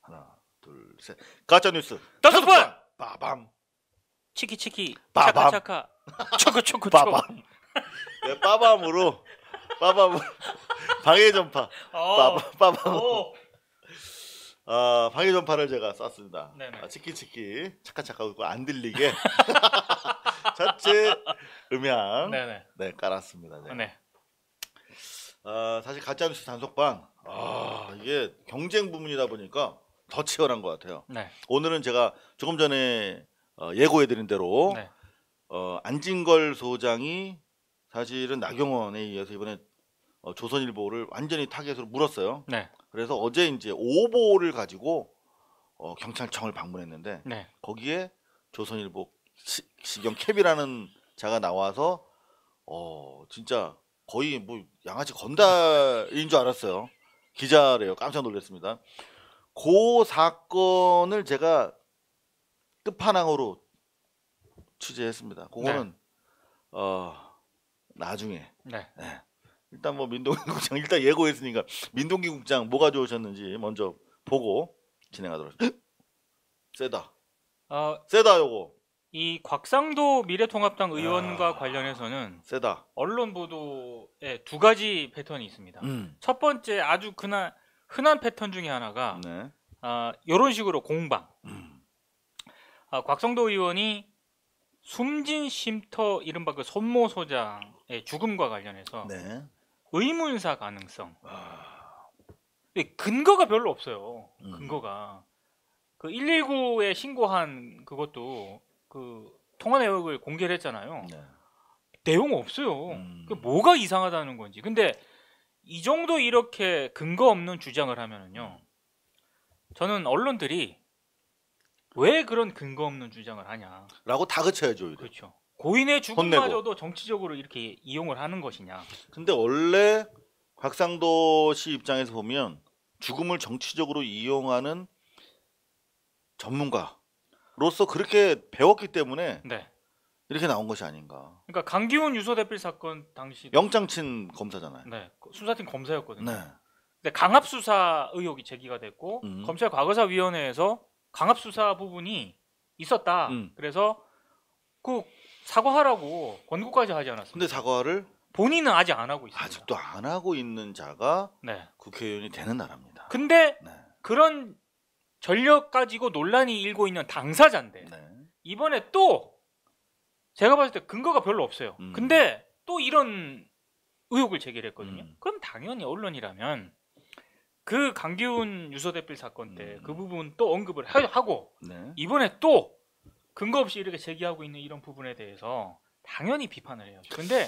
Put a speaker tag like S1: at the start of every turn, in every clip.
S1: 하나, 둘, 셋. 가짜 뉴스
S2: 5번.
S1: 빠밤.
S2: 치키치키.
S1: 빠밤.
S2: 차카차카. 초코초코.
S1: 빠밤. 네, 빠밤으로 방해 전파. 빠밤. 방해 전파를 제가 쐈습니다. 치키치키 차카차카 웃고 안 들리게 자체 음향 네 깔았습니다. 네. 사실 가짜뉴스 단속반 이게 경쟁 부문이다 보니까 더 치열한 것 같아요. 네. 오늘은 제가 조금 전에 예고해드린 대로 네. 안진걸 소장이 사실은 나경원에 의해서 이번에 조선일보를 완전히 타겟으로 물었어요. 네. 그래서 어제 이제 오보를 가지고 경찰청을 방문했는데 네. 거기에 조선일보 시경 캡이라는 자가 나와서 진짜 거의 뭐 양아치 건달인 줄 알았어요. 기자래요. 깜짝 놀랐습니다. 그 사건을 제가 끝판왕으로 취재했습니다. 그거는 네. 나중에 네. 네. 일단 뭐 민동기 국장 일단 예고했으니까 민동기 국장 뭐가 좋으셨는지 먼저 보고 진행하도록 하겠습니다. 세다. 세다 요거.
S2: 이 곽상도 미래통합당 의원과 관련해서는
S1: 세다.
S2: 언론 보도에 두 가지 패턴이 있습니다. 첫 번째 아주 흔한 패턴 중에 하나가 네. 이런 식으로 공방. 곽상도 의원이 숨진 쉼터 이른바 그 손모 소장의 죽음과 관련해서 네. 의문사 가능성. 근거가 별로 없어요. 근거가 그 119에 신고한 그것도 그 통화 내역을 공개를 했잖아요. 네. 내용 없어요. 뭐가 이상하다는 건지. 근데 이 정도 이렇게 근거 없는 주장을 하면은요. 저는 언론들이 왜 그런 근거 없는 주장을 하냐라고
S1: 다그쳐야죠.
S2: 그렇죠. 고인의 죽음마저도 정치적으로 이렇게 이용을 하는 것이냐.
S1: 근데 원래 곽상도 씨 입장에서 보면 죽음을 정치적으로 이용하는 전문가로서 그렇게 배웠기 때문에 네. 이렇게 나온 것이 아닌가.
S2: 그러니까 강기훈 유서대필 사건 당시
S1: 영장 친 검사잖아요.
S2: 네, 수사팀 검사였거든요. 네. 근데 강압 수사 의혹이 제기가 됐고 검찰 과거사위원회에서 강압 수사 부분이 있었다. 그래서 그 사과하라고 권고까지 하지 않았습니까?
S1: 근데 사과를
S2: 본인은 아직 안 하고 있습니다.
S1: 아직도 안 하고 있는 자가 네. 국회의원이 되는 나라입니다.
S2: 근데 네. 그런 전력 가지고 논란이 일고 있는 당사자인데 네. 이번에 또 제가 봤을 때 근거가 별로 없어요. 근데 또 이런 의혹을 제기를 했거든요. 그럼 당연히 언론이라면 그 강기훈 유서대필 사건 때 그 부분 또 언급을 하고 네. 이번에 또 근거 없이 이렇게 제기하고 있는 이런 부분에 대해서 당연히 비판을 해요. 근데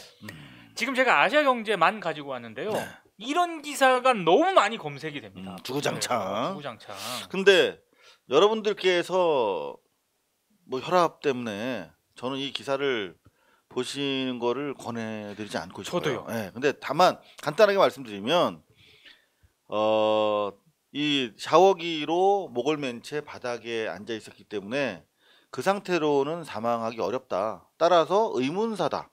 S2: 지금 제가 아시아경제만 가지고 왔는데요. 네. 이런 기사가 너무 많이 검색이 됩니다.
S1: 주구장창.
S2: 주구장창.
S1: 근데 여러분들께서 뭐 혈압 때문에 저는 이 기사를 보시는 거를 권해드리지 않고 싶어요.
S2: 저도요.
S1: 네, 근데 다만 간단하게 말씀드리면 이 샤워기로 목을 맨 채 바닥에 앉아 있었기 때문에 그 상태로는 사망하기 어렵다. 따라서 의문사다.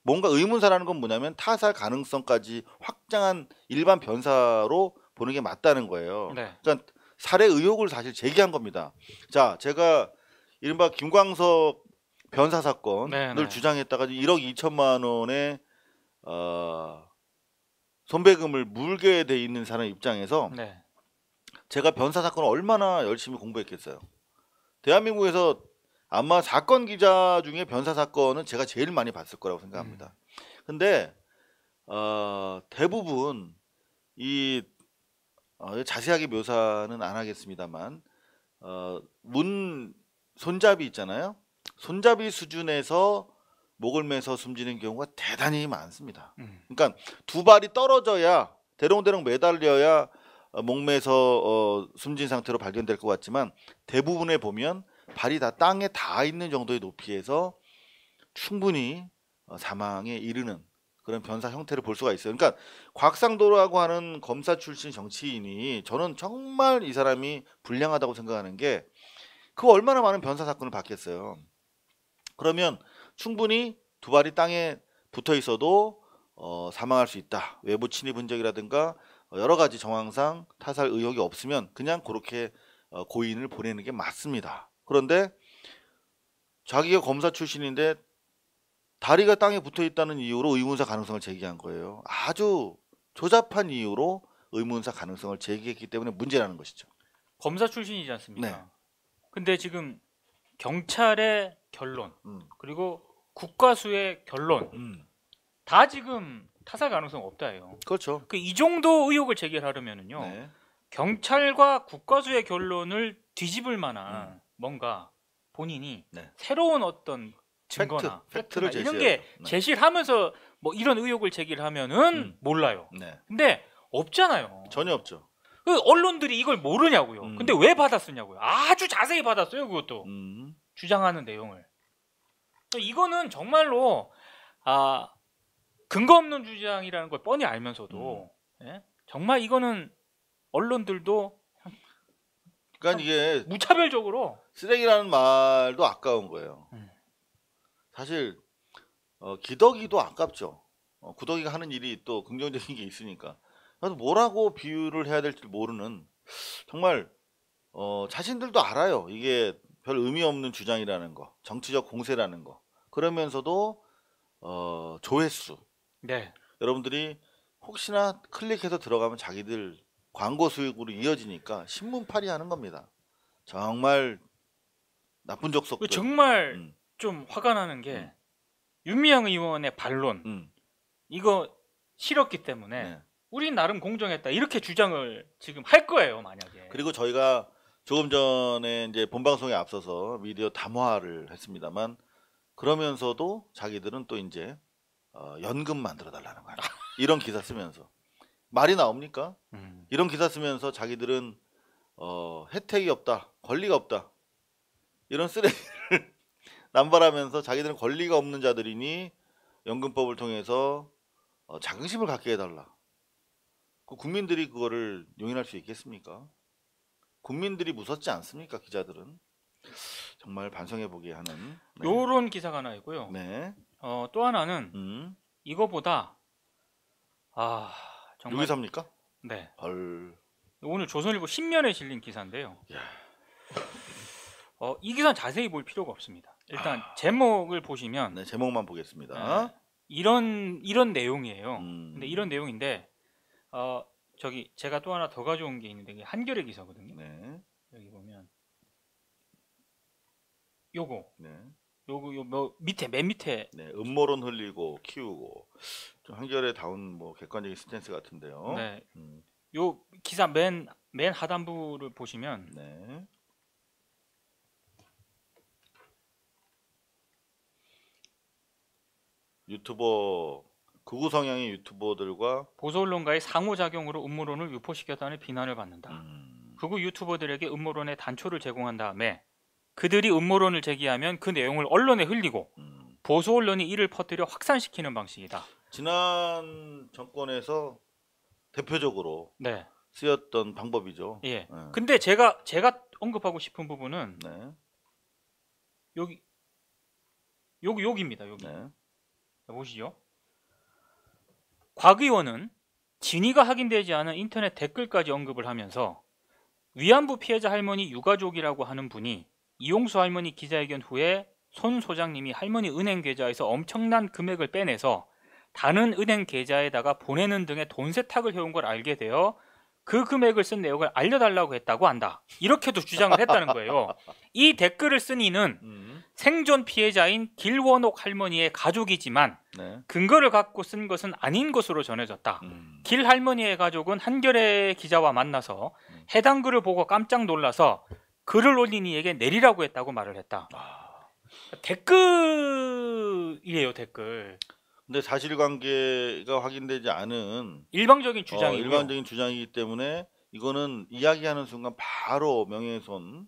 S1: 뭔가 의문사라는 건 뭐냐면 타살 가능성까지 확장한 일반 변사로 보는 게 맞다는 거예요. 네. 그러니까 살해 의혹을 사실 제기한 겁니다. 자, 제가 이른바 김광석 변사 사건을 주장했다가 1억 2천만 원의 손배금을 물게 돼 있는 사람 입장에서 네. 제가 변사 사건을 얼마나 열심히 공부했겠어요. 대한민국에서 아마 사건 기자 중에 변사 사건은 제가 제일 많이 봤을 거라고 생각합니다. 근데 대부분 이 자세하게 묘사는 안 하겠습니다만 문 손잡이 있잖아요. 손잡이 수준에서 목을 매서 숨지는 경우가 대단히 많습니다. 그러니까 두 발이 떨어져야 대롱대롱 매달려야 목매서 숨진 상태로 발견될 것 같지만 대부분에 보면 발이 다 땅에 닿아 있는 정도의 높이에서 충분히 사망에 이르는 그런 변사 형태를 볼 수가 있어요. 그러니까 곽상도라고 하는 검사 출신 정치인이 저는 정말 이 사람이 불량하다고 생각하는 게 그 얼마나 많은 변사 사건을 봤겠어요. 그러면 충분히 두 발이 땅에 붙어 있어도 사망할 수 있다. 외부 침입 흔적이라든가 여러 가지 정황상 타살 의혹이 없으면 그냥 그렇게 고인을 보내는 게 맞습니다. 그런데 자기가 검사 출신인데 다리가 땅에 붙어 있다는 이유로 의문사 가능성을 제기한 거예요. 아주 조잡한 이유로 의문사 가능성을 제기했기 때문에 문제라는 것이죠.
S2: 검사 출신이지 않습니까?
S1: 네.
S2: 근데 지금 경찰의 결론 그리고 국과수의 결론 다 지금 타살 가능성 없다예요.
S1: 그렇죠.
S2: 이 정도 의혹을 제기하려면은요.
S1: 네.
S2: 경찰과 국과수의 결론을 뒤집을 만한 뭔가 본인이
S1: 네.
S2: 새로운 어떤 증거나
S1: 팩트를
S2: 이런 게 제시를 하면서 뭐 이런 의혹을 제기를 하면은 몰라요.
S1: 네.
S2: 근데 없잖아요.
S1: 전혀 없죠.
S2: 그 언론들이 이걸 모르냐고요. 근데 왜 받았었냐고요. 아주 자세히 받았어요. 그것도 주장하는 내용을. 이거는 정말로 근거 없는 주장이라는 걸 뻔히 알면서도 예? 정말 이거는 언론들도
S1: 그러니까 이게
S2: 무차별적으로
S1: 쓰레기라는 말도 아까운 거예요. 사실 기덕이도 아깝죠. 구덕이가 하는 일이 또 긍정적인 게 있으니까. 그래서 뭐라고 비유를 해야 될지 모르는 정말 자신들도 알아요. 이게 별 의미 없는 주장이라는 거, 정치적 공세라는 거. 그러면서도 조회수.
S2: 네.
S1: 여러분들이 혹시나 클릭해서 들어가면 자기들 광고 수익으로 이어지니까 신문팔이 하는 겁니다. 정말 나쁜 족속들.
S2: 정말 좀 화가 나는 게 윤미향 의원의 반론 이거 싫었기 때문에
S1: 네.
S2: 우린 나름 공정했다 이렇게 주장을 지금 할 거예요 만약에.
S1: 그리고 저희가 조금 전에 이제 본방송에 앞서서 미디어 담화를 했습니다만 그러면서도 자기들은 또 이제 연금 만들어 달라는 거야. 이런 기사 쓰면서 말이 나옵니까? 이런 기사 쓰면서 자기들은 혜택이 없다, 권리가 없다 이런 쓰레기를 남발하면서 자기들은 권리가 없는 자들이니 연금법을 통해서 자긍심을 갖게 해달라. 국민들이 그거를 용인할 수 있겠습니까? 국민들이 무섭지 않습니까? 기자들은 정말 반성해보게 하는
S2: 요런 기사가 하나 있고요.
S1: 네.
S2: 또 하나는 이거보다 정말
S1: 여기서입니까?
S2: 네.
S1: 헐.
S2: 오늘 조선일보 신면에 실린 기사인데요. 이 기사는 자세히 볼 필요가 없습니다. 일단 제목을 보시면
S1: 네, 제목만 보겠습니다.
S2: 이런 내용이에요. 근데 이런 내용인데 저기 제가 또 하나 더 가져온 게 있는데 이게 한겨레 기사거든요.
S1: 네.
S2: 여기 보면 요거
S1: 네.
S2: 뭐 맨 밑에
S1: 네, 음모론 흘리고 키우고 좀 한결에 다운 뭐 객관적인 스탠스 같은데요.
S2: 네. 요 기사 맨 하단부를 보시면
S1: 네. 유튜버 극우 성향의 유튜버들과
S2: 보수 언론과의 상호작용으로 음모론을 유포시켰다는 비난을 받는다. 극우 유튜버들에게 음모론의 단초를 제공한 다음에 그들이 음모론을 제기하면 그 내용을 언론에 흘리고 보수 언론이 이를 퍼뜨려 확산시키는 방식이다.
S1: 지난 정권에서 대표적으로
S2: 네.
S1: 쓰였던 방법이죠.
S2: 예. 근데 제가 언급하고 싶은 부분은
S1: 네.
S2: 여기입니다. 여기.
S1: 네.
S2: 보시죠. 곽 의원은 진위가 확인되지 않은 인터넷 댓글까지 언급을 하면서 위안부 피해자 할머니 유가족이라고 하는 분이 이용수 할머니 기자회견 후에 손 소장님이 할머니 은행 계좌에서 엄청난 금액을 빼내서 다른 은행 계좌에다가 보내는 등의 돈 세탁을 해온 걸 알게 되어 그 금액을 쓴 내역을 알려달라고 했다고 한다. 이렇게도 주장을 했다는 거예요. 이 댓글을 쓴 이는 생존 피해자인 길원옥 할머니의 가족이지만
S1: 네.
S2: 근거를 갖고 쓴 것은 아닌 것으로 전해졌다. 길 할머니의 가족은 한겨레 기자와 만나서 해당 글을 보고 깜짝 놀라서 글을 올린 이에게 내리라고 했다고 말을 했다. 댓글이에요, 댓글.
S1: 근데 사실관계가 확인되지 않은
S2: 일방적인 주장이고요.
S1: 일방적인 주장이기 때문에 이거는 이야기하는 순간 바로 명예훼손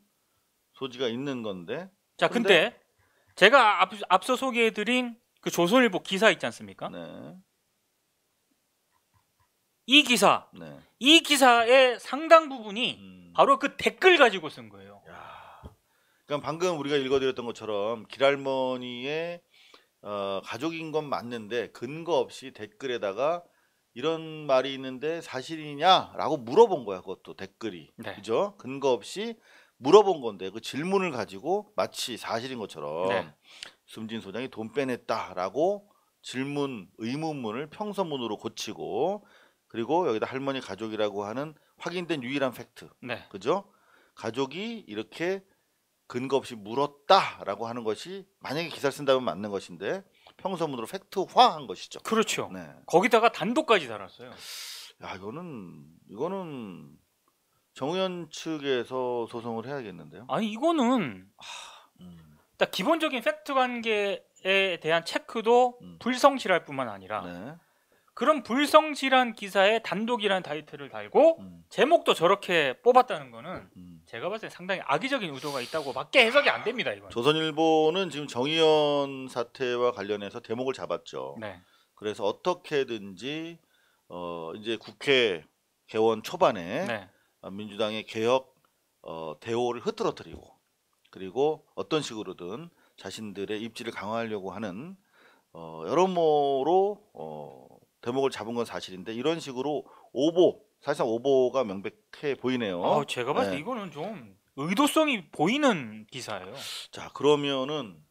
S1: 소지가 있는 건데.
S2: 자, 근데 제가 앞서 소개해드린 그 조선일보 기사 있지 않습니까?
S1: 네.
S2: 이 기사,
S1: 네.
S2: 이 기사의 상당 부분이 바로 그 댓글 가지고 쓴 거예요.
S1: 그러니까 방금 우리가 읽어드렸던 것처럼 길할머니의 가족인 건 맞는데 근거 없이 댓글에다가 이런 말이 있는데 사실이냐라고 물어본 거야. 그것도 댓글이.
S2: 네.
S1: 그죠? 근거 없이 물어본 건데 그 질문을 가지고 마치 사실인 것처럼
S2: 네.
S1: 숨진 소장이 돈 빼냈다라고 질문 의문문을 평서문으로 고치고 그리고 여기다 할머니 가족이라고 하는 확인된 유일한 팩트.
S2: 네.
S1: 그죠? 가족이 이렇게 근거 없이 물었다라고 하는 것이 만약에 기사를 쓴다면 맞는 것인데 평서문으로 팩트화한 것이죠.
S2: 그렇죠.
S1: 네.
S2: 거기다가 단독까지 달았어요.
S1: 야, 이거는 정의연 측에서 소송을 해야겠는데요.
S2: 아니 이거는
S1: 음,
S2: 딱 기본적인 팩트 관계에 대한 체크도 불성실할 뿐만 아니라
S1: 네.
S2: 그런 불성실한 기사에 단독이라는 타이틀을 달고 제목도 저렇게 뽑았다는 거는 제가 봤을 때 상당히 악의적인 의도가 있다고밖에 해석이 안 됩니다. 이건.
S1: 조선일보는 지금 정의연 사태와 관련해서 대목을 잡았죠.
S2: 네.
S1: 그래서 어떻게든지 이제 국회 개원 초반에
S2: 네.
S1: 민주당의 개혁 대오를 흐트러뜨리고 그리고 어떤 식으로든 자신들의 입지를 강화하려고 하는 여러모로 대목을 잡은 건 사실인데 이런 식으로 사실상 오보가 명백해 보이네요.
S2: 제가 봤을 때
S1: 네.
S2: 이거는 좀 의도성이 보이는 기사예요.
S1: 자, 그러면은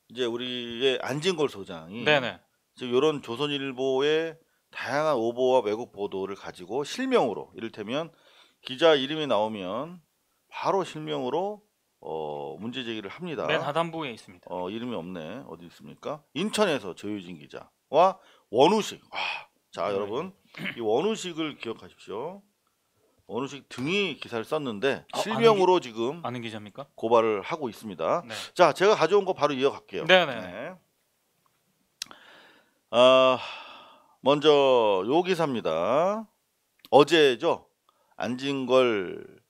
S1: 이제 우리의 안진걸 소장이
S2: 네네.
S1: 지금 이런 조선일보의 다양한 오보와 왜곡 보도를 가지고 실명으로 이를테면 기자 이름이 나오면 바로 실명으로 문제 제기를 합니다.
S2: 맨 하단부에 있습니다.
S1: 이름이 없네. 어디 있습니까? 인천에서 조유진 기자와 원우식. 자, 여러분 이 원우식을 기억하십시오. 원우식 등이 기사를 썼는데 실명으로 지금
S2: 아는 기자입니까?
S1: 고발을 하고 있습니다.
S2: 네.
S1: 자, 제가 가져온 거 바로 이어갈게요.
S2: 네네.
S1: 네. 먼저 요 기사입니다. 어제죠. 안진걸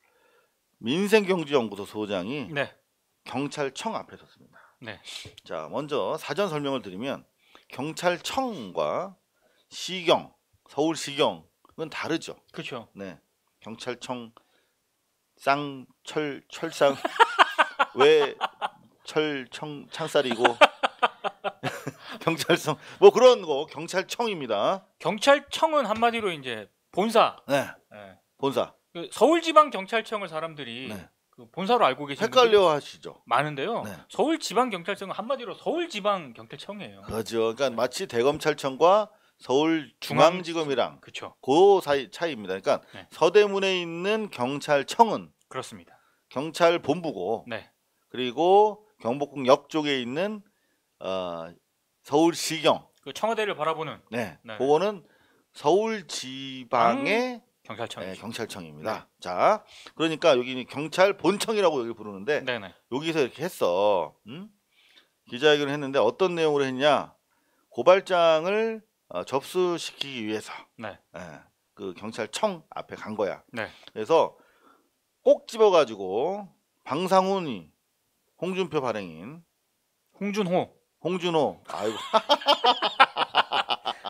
S1: 민생경제연구소 소장이
S2: 네.
S1: 경찰청 앞에 섰습니다.
S2: 네.
S1: 자, 먼저 사전 설명을 드리면 경찰청과 시경, 서울시경은 다르죠.
S2: 그렇죠.
S1: 네, 경찰청 철상 왜 철청 창살이고 경찰청 뭐 그런 거 경찰청입니다.
S2: 경찰청은 한마디로 이제 본사.
S1: 네,
S2: 네.
S1: 본사.
S2: 그 서울지방경찰청을 사람들이
S1: 네.
S2: 그 본사로 알고 계시는
S1: 헷갈려 하시죠.
S2: 많은데요.
S1: 네.
S2: 서울지방경찰청은 한마디로 서울지방경찰청이에요.
S1: 그렇죠. 그러니까 마치 대검찰청과 서울중앙지검이랑
S2: 그렇죠.
S1: 그 사이 차이입니다. 그러니까
S2: 네.
S1: 서대문에 있는 경찰청은
S2: 그렇습니다.
S1: 경찰본부고
S2: 네.
S1: 그리고 경복궁역 쪽에 있는 서울시경
S2: 그 청와대를 바라보는
S1: 네,
S2: 네.
S1: 그거는 서울지방의
S2: 경찰청.
S1: 네, 경찰청입니다. 네. 자, 그러니까 여기는 경찰본청이라고 여기 부르는데
S2: 네네.
S1: 여기서 이렇게 했어. 기자회견을 했는데 어떤 내용으로 했냐? 고발장을 접수시키기 위해서
S2: 네.
S1: 그 경찰청 앞에 간 거야.
S2: 네.
S1: 그래서 꼭 집어가지고 방상훈이 홍준표 발행인 홍준호 아이고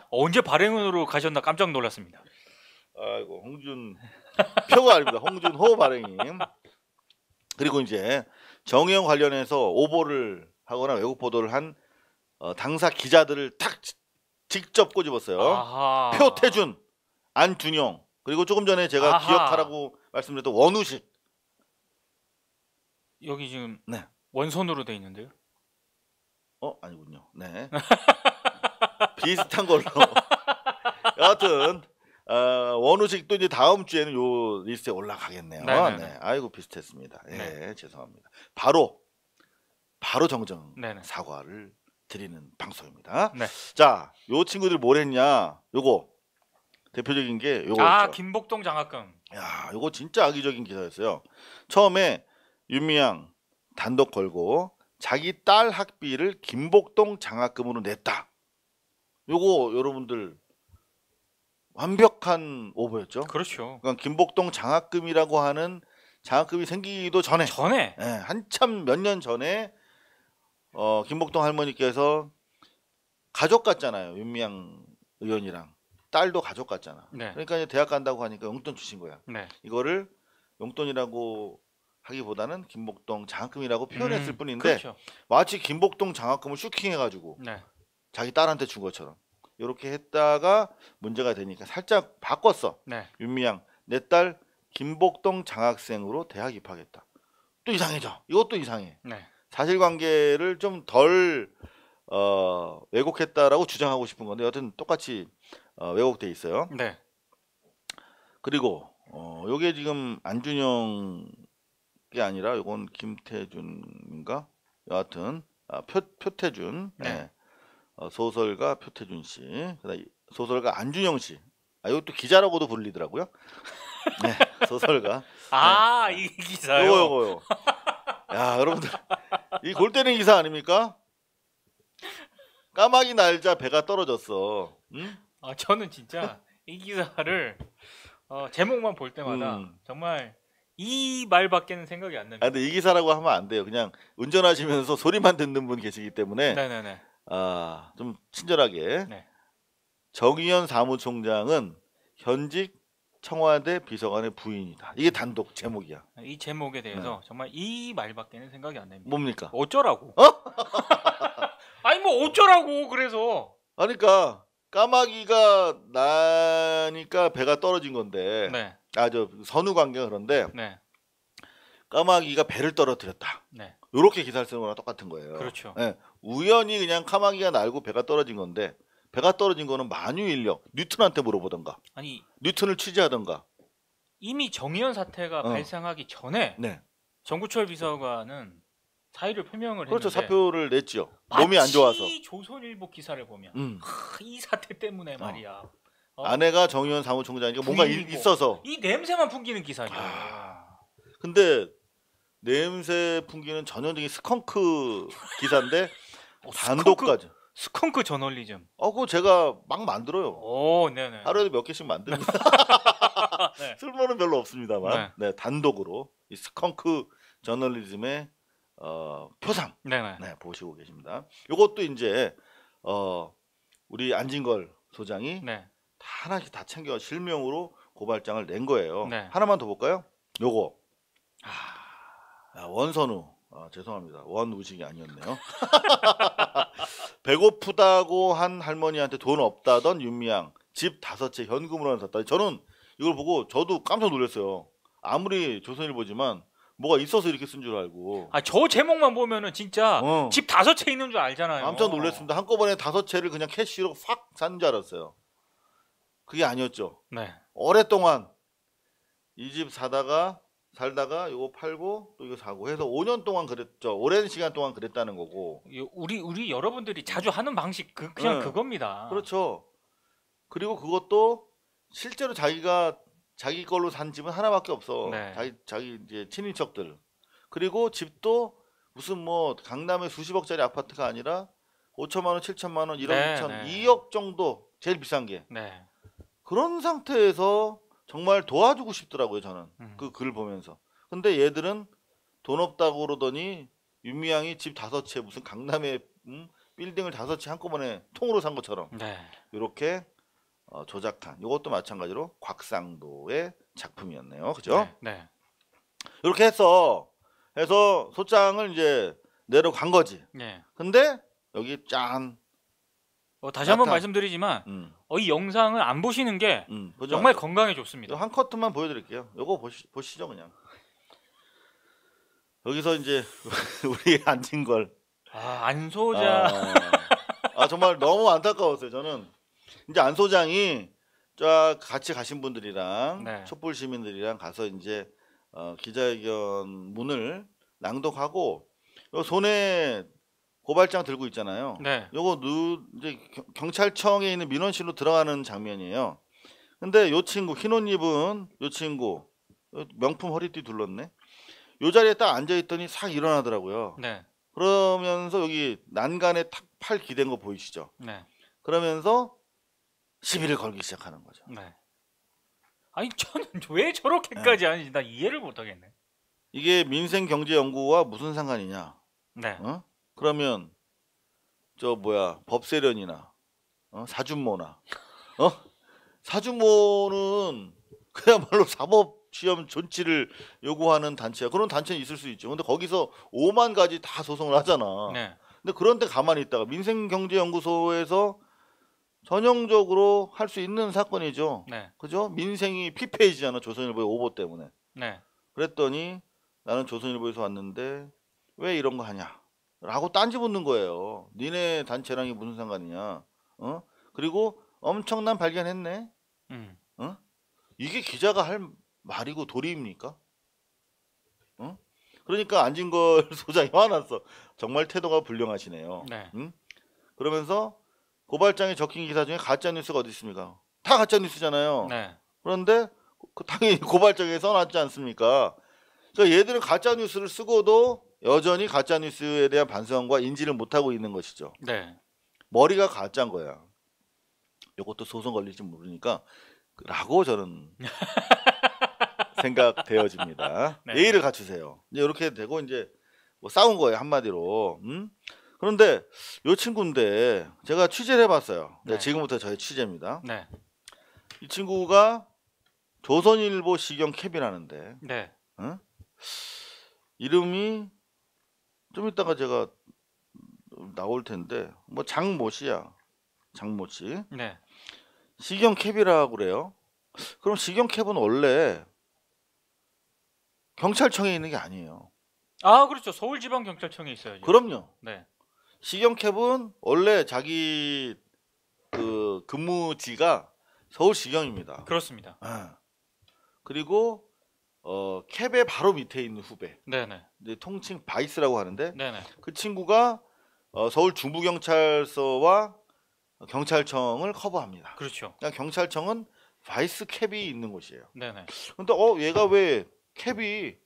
S2: 언제 발행으로 가셨나 깜짝 놀랐습니다.
S1: 아이고 홍준표가 아닙니다. 홍준호 발행인. 그리고 이제 정의영 관련해서 오보를 하거나 왜곡 보도를 한 당사 기자들을 탁 직접 꼬집었어요.
S2: 아하.
S1: 표태준, 안준영, 그리고 조금 전에 제가
S2: 아하.
S1: 기억하라고 말씀드렸던 원우식.
S2: 여기 지금
S1: 네.
S2: 원손으로 돼 있는데요.
S1: 아니군요. 네. 비슷한 걸로. 여하튼 원우식도 이제 다음 주에는 요 리스트에 올라가겠네요.
S2: 네네네.
S1: 네. 아이고 비슷했습니다. 예,
S2: 네.
S1: 죄송합니다. 바로 정정
S2: 네네.
S1: 사과를 드리는 방송입니다.
S2: 네.
S1: 자, 요 친구들 뭘 했냐? 요거 대표적인 게 요거였죠.
S2: 김복동 장학금.
S1: 야, 요거 진짜 악의적인 기사였어요. 처음에 윤미향 단독 걸고 자기 딸 학비를 김복동 장학금으로 냈다. 요거 여러분들 완벽한 오보였죠.
S2: 그렇죠.
S1: 그러니까 김복동 장학금이라고 하는 장학금이 생기기도 전에 한참 몇 년 전에 김복동 할머니께서 가족 같잖아요. 윤미향 의원이랑 딸도 가족 같잖아.
S2: 네.
S1: 그러니까 이제 대학 간다고 하니까 용돈 주신 거야.
S2: 네.
S1: 이거를 용돈이라고 하기보다는 김복동 장학금이라고 표현했을 뿐인데
S2: 그렇죠.
S1: 마치 김복동 장학금을 슈킹해가지고
S2: 네.
S1: 자기 딸한테 준 것처럼 이렇게 했다가 문제가 되니까 살짝 바꿨어.
S2: 네.
S1: 윤미향 내 딸 김복동 장학생으로 대학 입학했다. 또 이상해져. 이것도 이상해.
S2: 네.
S1: 사실관계를 좀 덜 왜곡했다라고 주장하고 싶은 건데 여튼 똑같이 왜곡돼 있어요.
S2: 네.
S1: 그리고 요게 지금 안준영이 아니라 요건 김태준인가? 여하튼 표태준.
S2: 네.
S1: 네. 소설가 표태준 씨, 그다음 소설가 안준영 씨. 이것도 기자라고도 불리더라고요. 네, 소설가. 네.
S2: 이 기사요.
S1: 요거. 야, 여러분들 이 골 때리는 기사 아닙니까? 까마귀 날자 배가 떨어졌어. 응?
S2: 저는 진짜 이 기사를 제목만 볼 때마다 정말 이 말밖에는 생각이 안 납니다.
S1: 근데 이 기사라고 하면 안 돼요. 그냥 운전하시면서 소리만 듣는 분 계시기 때문에
S2: 네네네.
S1: 좀 친절하게.
S2: 네.
S1: 정의연 사무총장은 현직 청와대 비서관의 부인이다. 이게 단독 제목이야.
S2: 이 제목에 대해서 정말 이 말밖에는 생각이 안 납니다.
S1: 뭡니까?
S2: 어쩌라고? 아니 뭐 어쩌라고 그래서.
S1: 그러니까 까마귀가 나니까 배가 떨어진 건데.
S2: 네.
S1: 저 선후 관계가 그런데
S2: 네.
S1: 까마귀가 배를 떨어뜨렸다.
S2: 네.
S1: 이렇게 기사를 쓰는 거랑 똑같은 거예요.
S2: 그렇죠.
S1: 네. 우연히 그냥 까마귀가 날고 배가 떨어진 건데 배가 떨어진 거는 만유인력 뉴턴한테 물어보던가.
S2: 아니
S1: 뉴턴을 취재하던가.
S2: 이미 정의연 사태가 발생하기 전에
S1: 네.
S2: 정구철 비서관은 사의를 표명을
S1: 그렇죠.
S2: 했는데
S1: 사표를 냈죠. 몸이 안 좋아서.
S2: 조선일보 기사를 보면 이 사태 때문에 말이야.
S1: 아내가 정의연 사무총장이니까 뭔가 있어서
S2: 이 냄새만 풍기는 기사죠.
S1: 근데 냄새 풍기는 전형적인 스컹크 기사인데 단독까지.
S2: 스컹크 저널리즘.
S1: 그거 제가 막 만들어요.
S2: 오, 네네.
S1: 하루에도 몇 개씩 만듭니다.
S2: 네.
S1: 쓸모는 별로 없습니다만, 네, 단독으로 이 스컹크 저널리즘의 표상,
S2: 네네.
S1: 네, 보시고 계십니다. 이것도 이제 우리 안진걸 소장이
S2: 네.
S1: 다 하나씩 다 챙겨 실명으로 고발장을 낸 거예요.
S2: 네.
S1: 하나만 더 볼까요? 요거. 원선우. 죄송합니다. 원우식이 아니었네요. 배고프다고 한 할머니한테 돈 없다던 윤미향 집 5채 현금으로 샀다. 저는 이걸 보고 저도 깜짝 놀랐어요. 아무리 조선일보지만 뭐가 있어서 이렇게 쓴 줄 알고.
S2: 저 제목만 보면은 진짜 집 5채 있는 줄 알잖아요.
S1: 깜짝 놀랐습니다. 한꺼번에 5채를 그냥 캐시로 확 산 줄 알았어요. 그게 아니었죠.
S2: 네.
S1: 오랫동안 이 집 살다가 이거 팔고 또 이거 사고 해서 5년 동안 그랬죠. 오랜 시간 동안 그랬다는 거고.
S2: 우리 여러분들이 자주 하는 방식 그냥 그겁니다.
S1: 그렇죠. 그리고 그것도 실제로 자기 걸로 산 집은 하나밖에 없어.
S2: 네.
S1: 자기 이제 친인척들. 그리고 집도 무슨 뭐 강남에 수십억짜리 아파트가 아니라 5천만 원, 7천만 원, 1억,
S2: 네,
S1: 2천,
S2: 네.
S1: 2억 정도 제일 비싼 게.
S2: 네.
S1: 그런 상태에서 정말 도와주고 싶더라고요, 저는. 그 글 보면서. 근데 얘들은 돈 없다고 그러더니 윤미향이 집 5채 무슨 강남에 빌딩을 5채 한꺼번에 통으로 산 것처럼
S2: 네.
S1: 이렇게 조작한 이것도 마찬가지로 곽상도의 작품이었네요. 그죠?
S2: 네.
S1: 이렇게 해서 소장을 이제 내려간 거지.
S2: 네.
S1: 근데 여기 짠.
S2: 다시 한번 말씀드리지만 이 영상을 안 보시는 게 정말 건강에 좋습니다.
S1: 한 커트만 보여드릴게요. 요거 보시죠 그냥. 여기서 이제 우리 안진걸.
S2: 안 소장.
S1: 정말 너무 안타까웠어요. 저는 이제 안 소장이 쫙 같이 가신 분들이랑 촛불 시민들이랑 가서 이제 기자회견 문을 낭독하고 요 손에 고발장 들고 있잖아요.
S2: 네.
S1: 요거 이제 경찰청에 있는 민원실로 들어가는 장면이에요. 근데 요 친구 흰 옷 입은 요 친구 명품 허리띠 둘렀네. 요 자리에 딱 앉아 있더니 싹 일어나더라고요.
S2: 네.
S1: 그러면서 여기 난간에 탁 팔 기댄 거 보이시죠?
S2: 네.
S1: 그러면서 시비를 걸기 시작하는 거죠.
S2: 네. 아니 저는 왜 저렇게까지 하는지 나 이해를 못 하겠네.
S1: 이게 민생경제연구와 무슨 상관이냐?
S2: 네.
S1: 그러면 법세련이나 사준모나 사준모는 그야말로 사법시험 존치를 요구하는 단체야. 그런 단체는 있을 수 있죠. 근데 거기서 5만 가지 다 소송을 하잖아.
S2: 네.
S1: 근데 그런 데 가만히 있다가 민생경제연구소에서 전형적으로 할 수 있는 사건이죠.
S2: 네.
S1: 그죠? 민생이 피폐해지잖아. 조선일보의 오보 때문에.
S2: 네.
S1: 그랬더니 나는 조선일보에서 왔는데 왜 이런 거 하냐? 라고 딴지 묻는 거예요. 니네 단체랑 이 무슨 상관이냐? 어? 그리고 엄청난 발견했네. 어? 이게 기자가 할 말이고 도리입니까? 어? 그러니까 안진걸 소장이 화났어. 정말 태도가 불량하시네요.
S2: 네.
S1: 응? 그러면서 고발장에 적힌 기사 중에 가짜 뉴스가 어디 있습니까? 다 가짜 뉴스잖아요.
S2: 네.
S1: 그런데 당연히 고발장에 써놨지 않습니까? 그러니까 얘들은 가짜 뉴스를 쓰고도 여전히 가짜 뉴스에 대한 반성과 인지를 못하고 있는 것이죠.
S2: 네.
S1: 머리가 가짜인 거야. 이것도 소송 걸릴지 모르니까 라고 저는 생각되어집니다.
S2: 네.
S1: 예의를 갖추세요. 이제 이렇게 되고 이제 뭐 싸운 거예요 한마디로. 그런데 이 친구인데 제가 취재를 해봤어요.
S2: 네.
S1: 지금부터 저의 취재입니다.
S2: 네.
S1: 이 친구가 조선일보 시경 캡이라는데
S2: 네.
S1: 이름이 좀 이따가 제가 나올 텐데 뭐 장모 씨야. 장모 씨.
S2: 네.
S1: 시경 캡이라고 그래요. 그럼 시경 캡은 원래 경찰청에 있는 게 아니에요.
S2: 아, 그렇죠. 서울지방경찰청에 있어야죠.
S1: 그럼요.
S2: 네.
S1: 시경 캡은 원래 자기 그 근무지가 서울시경입니다.
S2: 그렇습니다.
S1: 그리고 캡의 바로 밑에 있는 후배.
S2: 네네.
S1: 이제 통칭 바이스라고 하는데
S2: 네네.
S1: 그 친구가 서울 중부경찰서와 경찰청을 커버합니다.
S2: 그렇죠.
S1: 그러니까 경찰청은 바이스 캡이 있는 곳이에요.
S2: 네네.
S1: 근데 얘가 왜 캡이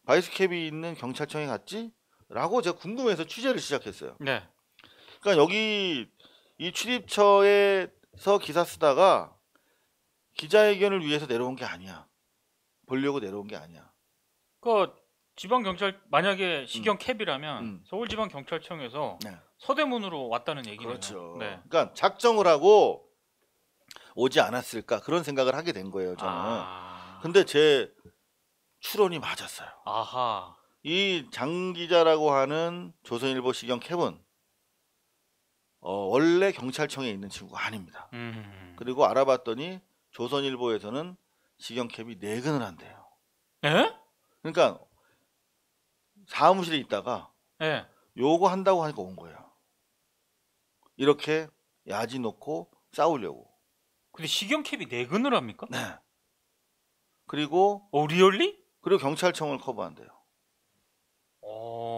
S1: 바이스 캡이 있는 경찰청에 갔지? 라고 제가 궁금해서 취재를 시작했어요.
S2: 네.
S1: 그러니까 여기 이 출입처에서 기사 쓰다가 기자회견을 위해서 내려온 게 아니야. 보려고 내려온 게 아니야.
S2: 그 지방경찰 만약에 시경 캡이라면 서울지방경찰청에서
S1: 네.
S2: 서대문으로 왔다는 얘기네요.
S1: 그렇죠.
S2: 네.
S1: 그러니까 작정을 하고 오지 않았을까 그런 생각을 하게 된 거예요. 저는. 근데 제 추론이 맞았어요.
S2: 아하.
S1: 이 장 기자라고 하는 조선일보 시경 캡은 원래 경찰청에 있는 친구가 아닙니다. 그리고 알아봤더니 조선일보에서는 시경 캡이 내근을 한대요.
S2: 에?
S1: 그러니까 사무실에 있다가
S2: 네.
S1: 요거 한다고 하니까 온 거예요. 이렇게 야지 놓고 싸우려고.
S2: 근데 시경 캡이 내근을 합니까?
S1: 네. 그리고
S2: 리얼리?
S1: 그리고 경찰청을 커버한대요.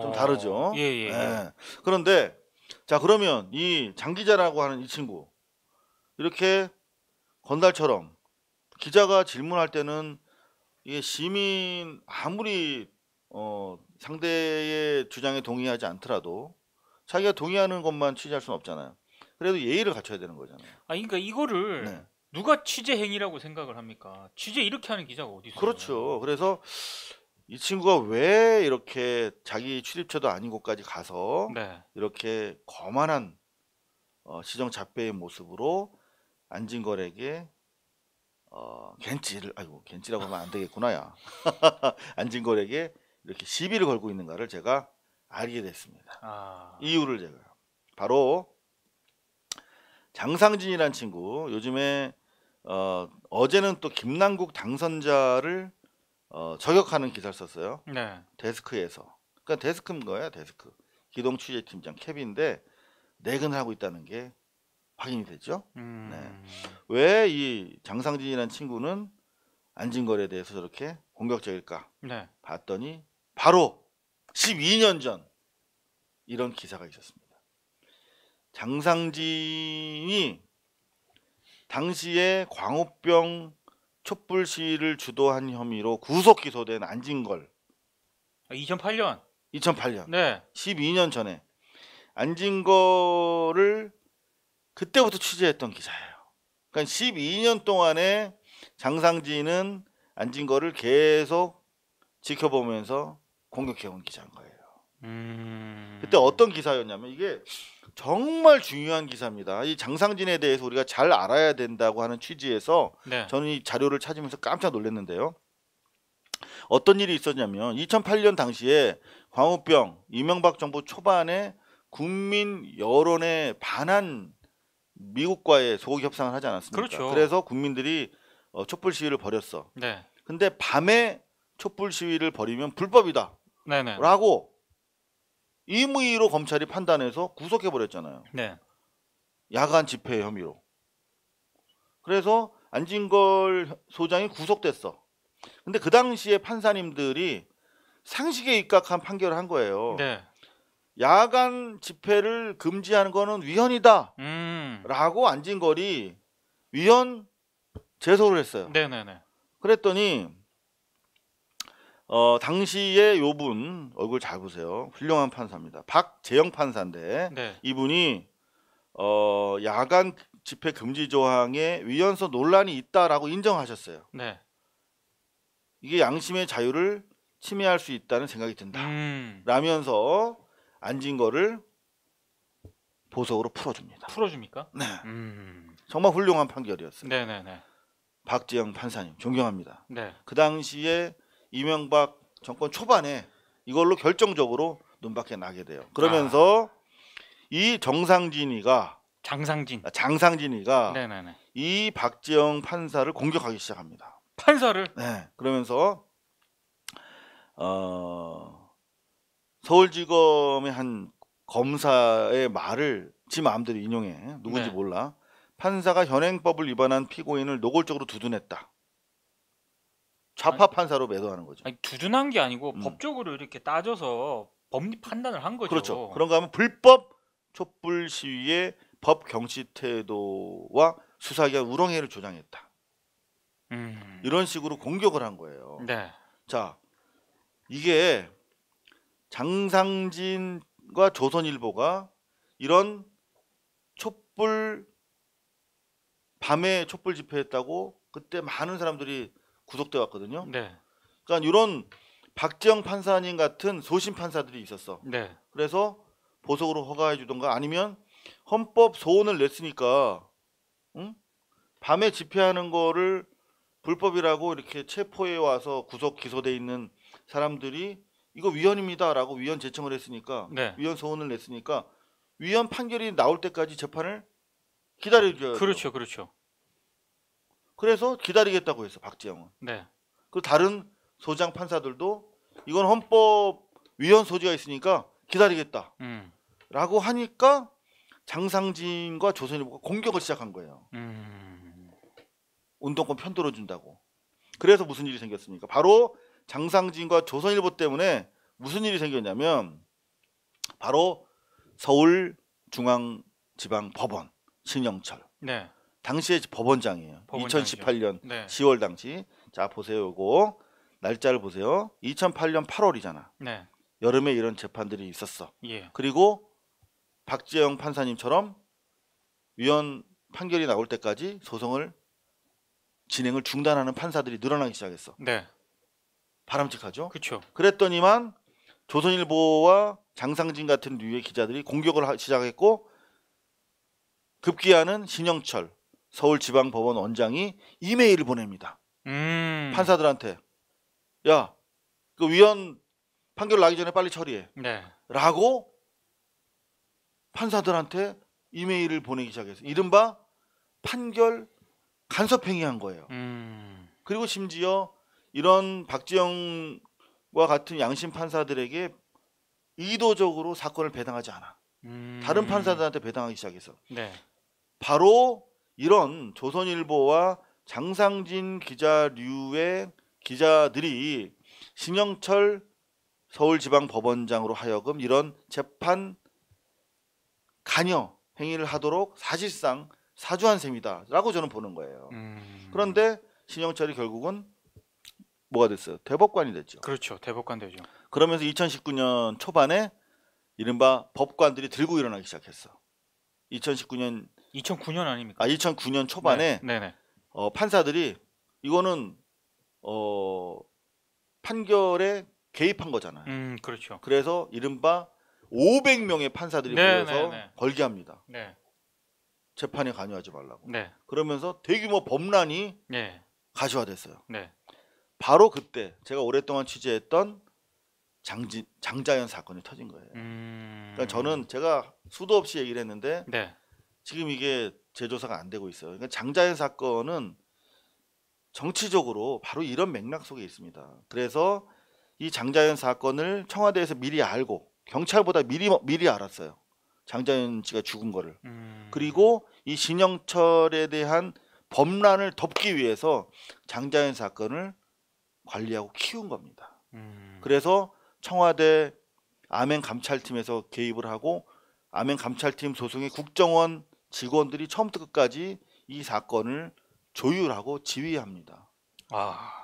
S1: 좀 다르죠.
S2: 예.
S1: 네. 그런데 자 그러면 이 장 기자라고 하는 이 친구 이렇게 건달처럼 기자가 질문할 때는 이게 시민 아무리 상대의 주장에 동의하지 않더라도 자기가 동의하는 것만 취재할 수는 없잖아요. 그래도 예의를 갖춰야 되는 거잖아요.
S2: 그러니까 이거를
S1: 네.
S2: 누가 취재 행위라고 생각을 합니까? 취재 이렇게 하는 기자가 어디 있어요?
S1: 그렇죠. 그래서 이 친구가 왜 이렇게 자기 출입처도 아닌 곳까지 가서
S2: 네.
S1: 이렇게 거만한 시정 잡배의 모습으로 안진걸에게 겐지라고 하면 안 되겠구나야. 안진걸에게 이렇게 시비를 걸고 있는가를 제가 알게 됐습니다. 이유를 제가 바로 장상진이란 친구 요즘에 어제는 또 김남국 당선자를 저격하는 기사를 썼어요.
S2: 네.
S1: 데스크에서. 그러니까 데스크인 거야. 데스크. 기동 취재팀장 캡인데 내근을 하고 있다는 게 확인이 됐죠. 네. 왜 이 장상진이라는 친구는 안진걸에 대해서 저렇게 공격적일까?
S2: 네.
S1: 봤더니 바로 12년 전 이런 기사가 있었습니다. 장상진이 당시에 광우병 촛불 시위를 주도한 혐의로 구속 기소된 안진걸
S2: 2008년
S1: 2008년
S2: 네.
S1: 12년 전에 안진걸을 그때부터 취재했던 기자예요. 그러니까 12년 동안에 장상진은 안진걸을 계속 지켜보면서 공격해온 기자인 거예요. 그때 어떤 기사였냐면 이게 정말 중요한 기사입니다. 이 장상진에 대해서 우리가 잘 알아야 된다고 하는 취지에서
S2: 네.
S1: 저는 이 자료를 찾으면서 깜짝 놀랐는데요. 어떤 일이 있었냐면 2008년 당시에 광우병 이명박 정부 초반에 국민 여론에 반한 미국과의 소극 협상을 하지 않았습니까?
S2: 그렇죠.
S1: 그래서 국민들이 촛불 시위를 벌였어.
S2: 네.
S1: 근데 밤에 촛불 시위를 벌이면 불법이다.
S2: 네네.
S1: 라고 임의로 검찰이 판단해서 구속해 버렸잖아요.
S2: 네.
S1: 야간 집회 혐의로. 그래서 안진걸 소장이 구속됐어. 근데 그 당시에 판사님들이 상식에 입각한 판결을 한 거예요.
S2: 네.
S1: 야간 집회를 금지하는 거는 위헌이다.
S2: 음.
S1: 라고 안진걸이 위헌 제소를 했어요.
S2: 네네네.
S1: 그랬더니 당시에 요분 얼굴 잘 보세요. 훌륭한 판사입니다. 박재영 판사인데
S2: 네.
S1: 이분이 야간 집회 금지 조항에 위헌성 논란이 있다라고 인정하셨어요.
S2: 네.
S1: 이게 양심의 자유를 침해할 수 있다는 생각이 든다. 라면서 안진걸을 보석으로 풀어줍니다.
S2: 풀어줍니까?
S1: 네.
S2: 음.
S1: 정말 훌륭한 판결이었어요.
S2: 네네네.
S1: 박재영 판사님 존경합니다.
S2: 네.
S1: 그 당시에 이명박 정권 초반에 이걸로 결정적으로 눈밖에 나게 돼요. 그러면서 이 장상진이가
S2: 네네네.
S1: 이 박재영 판사를 공격하기 시작합니다.
S2: 판사를?
S1: 네. 그러면서 서울지검의 한 검사의 말을 지 마음대로 인용해. 누군지
S2: 네.
S1: 몰라. 판사가 현행법을 위반한 피고인을 노골적으로 두둔했다. 좌파 판사로 매도하는 거죠.
S2: 아니, 두둔한 게 아니고 법적으로 이렇게 따져서 법리 판단을 한 거죠.
S1: 그렇죠. 그런가 하면 불법 촛불 시위의 법 경시 태도와 수사기관 우렁회를 조장했다. 이런 식으로 공격을 한 거예요.
S2: 네.
S1: 자, 이게 장상진과 조선일보가 이런 밤에 촛불 집회했다고 그때 많은 사람들이 구속돼 왔거든요.
S2: 네.
S1: 그러니까 이런 박재영 판사님 같은 소심 판사들이 있었어.
S2: 네.
S1: 그래서 보석으로 허가해 주던가 아니면 헌법 소원을 냈으니까 밤에 집회하는 거를 불법이라고 이렇게 체포해 와서 구속 기소돼 있는 사람들이 이거 위헌입니다라고 위헌 제청을 했으니까
S2: 네.
S1: 위헌 소원을 냈으니까 위헌 판결이 나올 때까지 재판을 기다려줘야 돼요.
S2: 그렇죠. 그렇죠.
S1: 그래서 기다리겠다고 했어 박재영은.
S2: 네.
S1: 그 다른 소장 판사들도 이건 헌법 위헌 소지가 있으니까 기다리겠다. 라고 하니까 장상진과 조선일보가 공격을 시작한 거예요. 운동권 편들어 준다고. 그래서 무슨 일이 생겼습니까? 바로 장상진과 조선일보 때문에 무슨 일이 생겼냐면 바로 서울중앙지방법원 신영철.
S2: 네.
S1: 당시에 법원장이에요.
S2: 법원장이죠.
S1: 2018년
S2: 네.
S1: 10월 당시. 자 보세요. 요거 날짜를 보세요. 2008년 8월이잖아.
S2: 네.
S1: 여름에 이런 재판들이 있었어.
S2: 예.
S1: 그리고 박재영 판사님처럼 위헌 판결이 나올 때까지 소송을 진행을 중단하는 판사들이 늘어나기 시작했어.
S2: 네.
S1: 바람직하죠?
S2: 그렇죠.
S1: 그랬더니만 조선일보와 장상진 같은 류의 기자들이 공격을 시작했고 급기야는 신영철 서울지방법원 원장이 이메일을 보냅니다. 판사들한테 야, 그 위헌 판결 나기 전에 빨리 처리해.
S2: 네.
S1: 라고 판사들한테 이메일을 보내기 시작했어요. 이른바 판결 간섭행위한 거예요. 그리고 심지어 이런 박지영과 같은 양심 판사들에게 의도적으로 사건을 배당하지 않아. 다른 판사들한테 배당하기 시작해서.
S2: 네.
S1: 바로 이런 조선일보와 장상진 기자류의 기자들이 신영철 서울지방법원장으로 하여금 이런 재판 간여 행위를 하도록 사실상 사주한 셈이다라고 저는 보는 거예요. 그런데 신영철이 결국은 뭐가 됐어요? 대법관이 됐죠.
S2: 그렇죠. 대법관 되죠.
S1: 그러면서 2019년 초반에 이른바 법관들이 들고 일어나기 시작했어. 2019년
S2: 아닙니까?
S1: 2009년 초반에
S2: 네.
S1: 판사들이 이거는 판결에 개입한 거잖아요.
S2: 그렇죠.
S1: 그래서 이른바 500명의 판사들이 모여서 걸기합니다.
S2: 네.
S1: 재판에 관여하지 말라고.
S2: 네.
S1: 그러면서 대규모 법란이
S2: 네.
S1: 가시화됐어요.
S2: 네.
S1: 바로 그때 제가 오랫동안 취재했던 장자연 사건이 터진 거예요. 그러니까 저는 제가 수도 없이 얘기를 했는데
S2: 네.
S1: 지금 이게 재조사가 안 되고 있어요. 그러니까 장자연 사건은 정치적으로 바로 이런 맥락 속에 있습니다. 그래서 이 장자연 사건을 청와대에서 미리 알고 경찰보다 미리 알았어요. 장자연 씨가 죽은 거를. 그리고 이 신영철에 대한 범란을 덮기 위해서 장자연 사건을 관리하고 키운 겁니다. 그래서 청와대 아멘 감찰팀에서 개입을 하고 아멘 감찰팀 소속의 국정원 직원들이 처음부터 끝까지 이 사건을 조율하고 지휘합니다.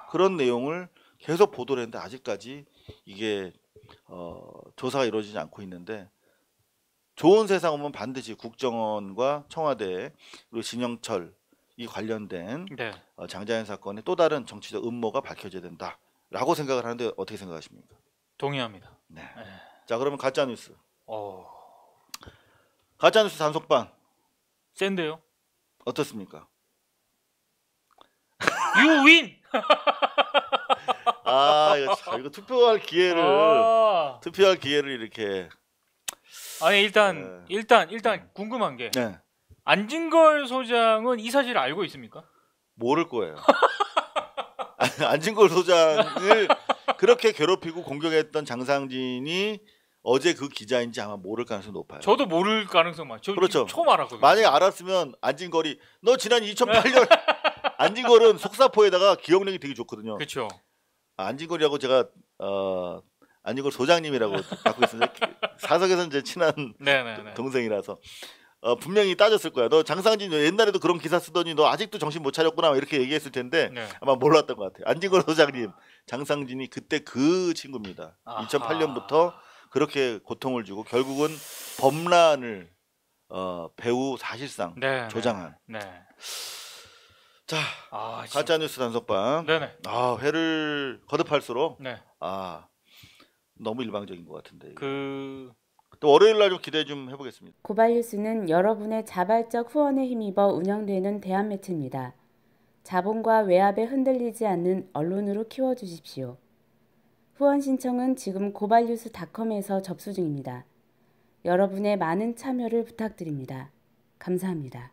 S1: 그런 내용을 계속 보도를 했는데 아직까지 이게 조사가 이루어지지 않고 있는데, 좋은 세상 오면 반드시 국정원과 청와대 그리고 신영철 이 관련된
S2: 네.
S1: 장자연 사건의 또 다른 정치적 음모가 밝혀져야 된다라고 생각을 하는데 어떻게 생각하십니까?
S2: 동의합니다.
S1: 네. 자, 그러면 가짜 뉴스.
S2: 어,
S1: 가짜 뉴스 단속반
S2: 센데요?
S1: 어떻습니까?
S2: You win.
S1: 이거 투표할 기회를 이렇게.
S2: 아니 일단 궁금한 게
S1: 네.
S2: 안진걸 소장은 이 사실을 알고 있습니까?
S1: 모를 거예요. 안진걸 소장을 그렇게 괴롭히고 공격했던 장상진이 어제 그 기자인지 아마 모를 가능성이 높아요.
S2: 저도 모를 가능성 많죠.
S1: 그렇죠.
S2: 처음 알았거든요.
S1: 만약에 알았으면 안진걸이 너 지난 2008년 안진걸은 속사포에다가 기억력이 되게 좋거든요.
S2: 그렇죠.
S1: 안진걸이라고 제가 안진걸 소장님이라고 갖고 있는데 사석에서는 제 친한 동생이라서 분명히 따졌을 거야. 너 장상진 옛날에도 그런 기사 쓰더니 너 아직도 정신 못 차렸구나 이렇게 얘기했을 텐데 아마 몰랐던 것 같아요. 안진걸 소장님, 장상진이 그때 그 친구입니다. 2008년부터 그렇게 고통을 주고 결국은 범란을 배후 사실상 조장한. 자, 가짜뉴스 단속반. 회를 거듭할수록 너무 일방적인 것 같은데. 또 월요일 날 좀 기대 좀 해보겠습니다.
S3: 고발뉴스는 여러분의 자발적 후원에 힘입어 운영되는 대한매체입니다. 자본과 외압에 흔들리지 않는 언론으로 키워주십시오. 후원 신청은 지금 고발뉴스닷컴에서 접수 중입니다. 여러분의 많은 참여를 부탁드립니다. 감사합니다.